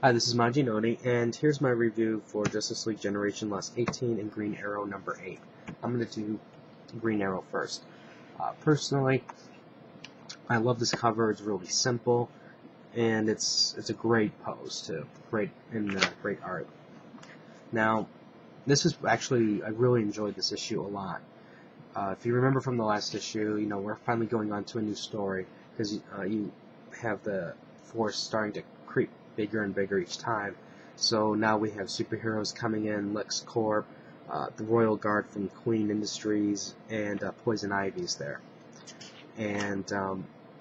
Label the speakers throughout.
Speaker 1: Hi, this is Majinoni, and here's my review for Justice League Generation Lost 18 and Green Arrow number 8. I'm going to do Green Arrow first. Personally, I love this cover. It's really simple, and it's a great pose too. Great art. Now, this is actually, I really enjoyed this issue a lot. If you remember from the last issue, we're finally going on to a new story because you have the force starting to creep bigger and bigger each time. So now we have superheroes coming in, LexCorp, the Royal Guard from Queen Industries, and Poison Ivy's there. And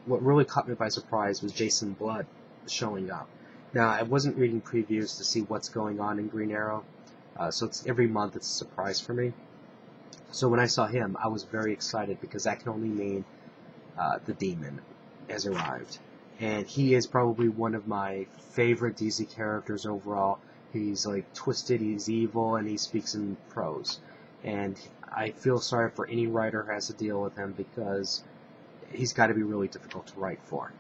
Speaker 1: what really caught me by surprise was Jason Blood showing up. Now, I wasn't reading previews to see what's going on in Green Arrow, so every month it's a surprise for me. So when I saw him, I was very excited because that can only mean the Demon has arrived. And he is probably one of my favorite DC characters overall. He's like twisted, he's evil, and he speaks in prose. And I feel sorry for any writer who has to deal with him because he's got to be really difficult to write for.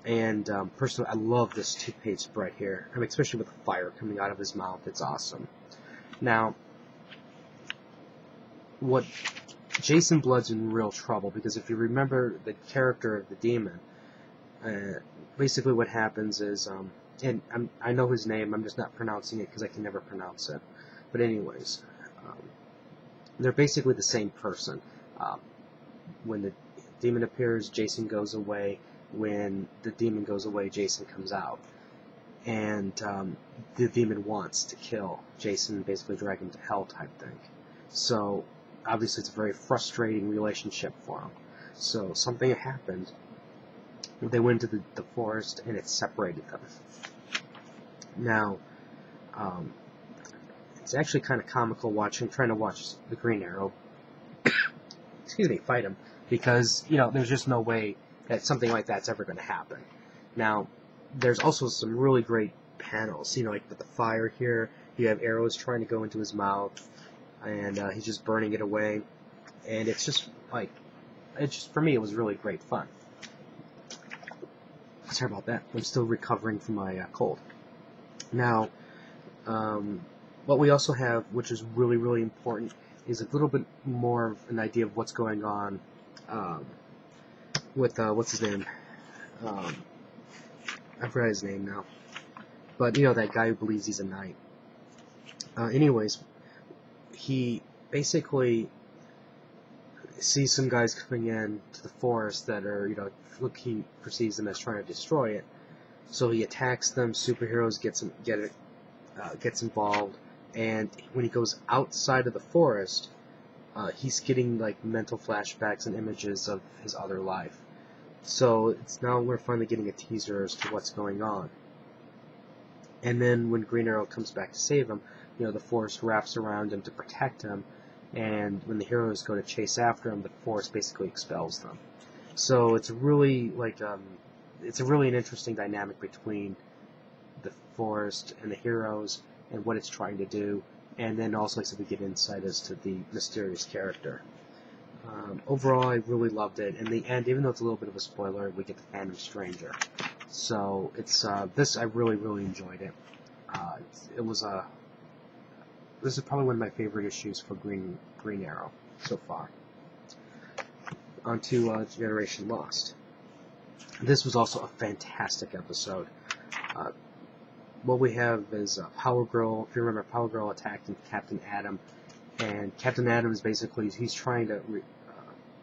Speaker 1: And personally, I love this two-page spread here. I mean, especially with the fire coming out of his mouth. It's awesome. Now, Jason Blood's in real trouble because if you remember the character of the Demon, basically what happens is, and I know his name, I'm just not pronouncing it because I can never pronounce it. But anyways, they're basically the same person. When the Demon appears, Jason goes away. When the Demon goes away, Jason comes out. And the Demon wants to kill Jason, basically drag him to hell type thing. So obviously it's a very frustrating relationship for him. So something happened. They went into the forest and it separated them. Now, it's actually kind of comical trying to watch the Green Arrow fight him, because there's just no way that something like that's ever going to happen. Now, there's also some really great panels, like with the fire here. You have arrows trying to go into his mouth, and he's just burning it away, and it's just for me, it was really great fun. Sorry about that. I'm still recovering from my cold. Now, what we also have, which is really, really important, is a little bit more of an idea of what's going on with, what's his name? I forgot his name now. But, that guy who believes he's a knight. Anyways, he basically sees some guys coming in to the forest that are, he perceives them as trying to destroy it. So he attacks them. Superheroes gets involved, and when he goes outside of the forest, he's getting mental flashbacks and images of his other life. So now we're finally getting a teaser as to what's going on. And then when Green Arrow comes back to save him, the forest wraps around him to protect him. And when the heroes go to chase after him, the forest basically expels them. So it's really it's a really an interesting dynamic between the forest and the heroes and what it's trying to do, and then also we get insight as to the mysterious character. Overall, I really loved it. In the end, even though it's a little bit of a spoiler, we get the Phantom Stranger. So it's this I really, really enjoyed it. This is probably one of my favorite issues for Green Arrow so far. On to Generation Lost. This was also a fantastic episode. What we have is Power Girl. If you remember, Power Girl attacked Captain Atom, and Captain Atom is basically, he's trying to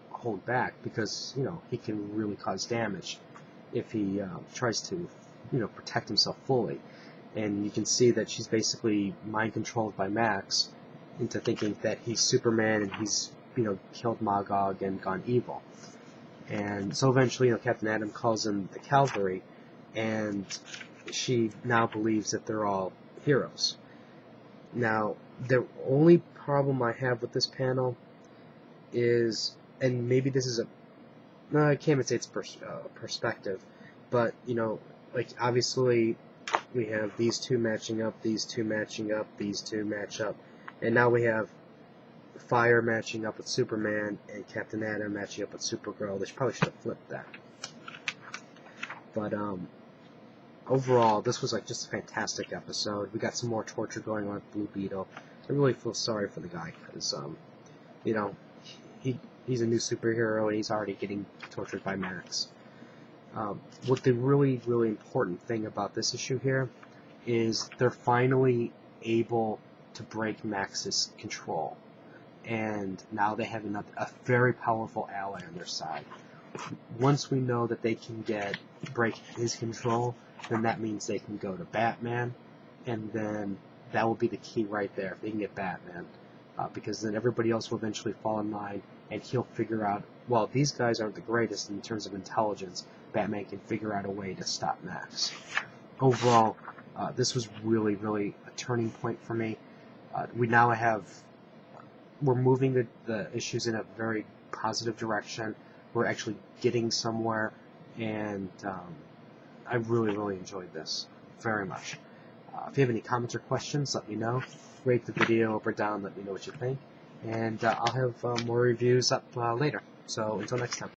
Speaker 1: hold back because he can really cause damage if he tries to protect himself fully. And you can see that she's basically mind controlled by Max into thinking that he's Superman and he's killed Magog and gone evil. And so eventually, Captain Atom calls in the cavalry, and she now believes that they're all heroes. Now, the only problem I have with this panel is, and maybe this is I can't even say it's perspective, but, obviously we have these two matching up, these two matching up, these two match up, and now we have Fire matching up with Superman and Captain Atom matching up with Supergirl. They probably should have flipped that. But overall, this was like just a fantastic episode. We got some more torture going on with Blue Beetle. I really feel sorry for the guy because, you know, he's a new superhero and he's already getting tortured by Max. What the really, really important thing about this issue here is they're finally able to break Max's control. And now they have a very powerful ally on their side. Once we know that they can break his control, then that means they can go to Batman, and then that will be the key right there, if they can get Batman. Because then everybody else will eventually fall in line, and he'll figure out, well, these guys aren't the greatest in terms of intelligence. Batman can figure out a way to stop Max. Overall, this was really, really a turning point for me. We're moving the issues in a very positive direction. We're actually getting somewhere, and I really, really enjoyed this very much. If you have any comments or questions, let me know. Rate the video up or down, let me know what you think. And I'll have more reviews up later. So until next time.